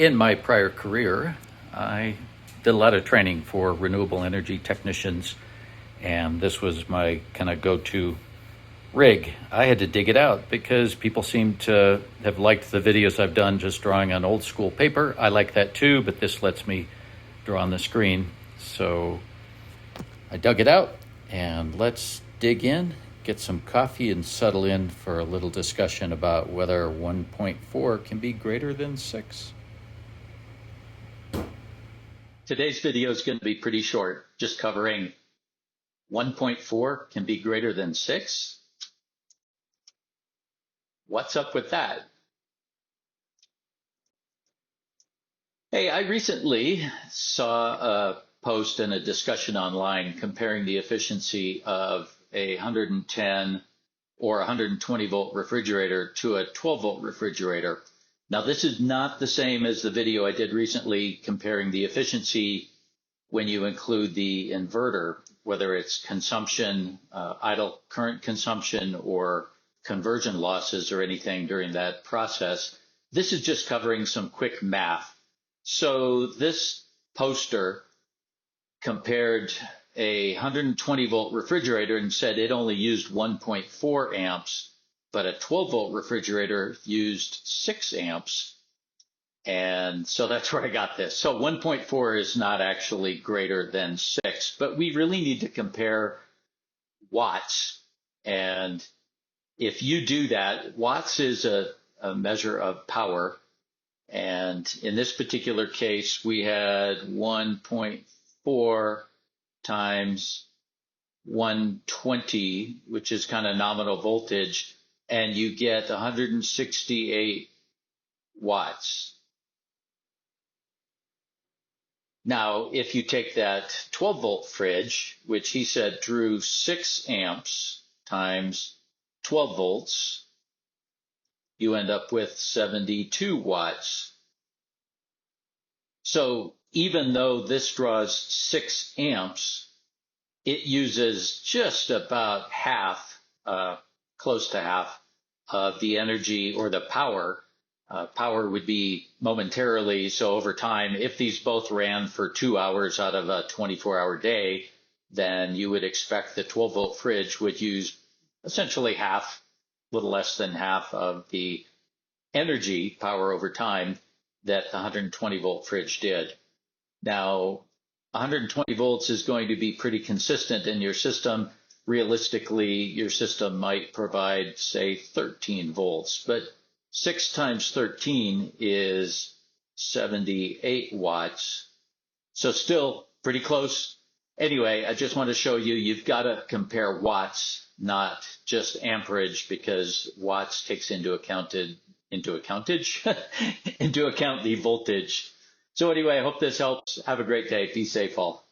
In my prior career, I did a lot of training for renewable energy technicians, and this was my kind of go-to rig. I had to dig it out because people seem to have liked the videos I've done just drawing on old school paper. I like that too, but this lets me draw on the screen. So I dug it out, and let's dig in, get some coffee, and settle in for a little discussion about whether 1.4 can be greater than 6. Today's video is going to be pretty short, just covering 1.4 can be greater than 6. What's up with that? Hey, I recently saw a post and a discussion online comparing the efficiency of a 110 or 120 volt refrigerator to a 12 volt refrigerator. Now, this is not the same as the video I did recently comparing the efficiency when you include the inverter, whether it's consumption, idle current consumption, or conversion losses or anything during that process. This is just covering some quick math. So this poster compared a 120 volt refrigerator and said it only used 1.4 amps, but a 12 volt refrigerator used 6 amps. And so that's where I got this. So 1.4 is not actually greater than 6, but we really need to compare watts. And if you do that, watts is a measure of power. And in this particular case, we had 1.4 times 120, which is kind of nominal voltage, and you get 168 watts. Now, if you take that 12 volt fridge, which he said drew 6 amps times 12 volts, you end up with 72 watts. So even though this draws 6 amps, it uses just about half, close to half of the energy or the power. Power would be momentarily, so over time, if these both ran for 2 hours out of a 24-hour day, then you would expect the 12 volt fridge would use essentially half, a little less than half of the energy power over time that the 120 volt fridge did. Now, 120 volts is going to be pretty consistent in your system. Realistically, your system might provide, say, 13 volts, but 6 times 13 is 78 watts. So still pretty close. Anyway, I just want to show you, you've got to compare watts, not just amperage, because watts takes into account the voltage. So anyway, I hope this helps. Have a great day. Be safe all.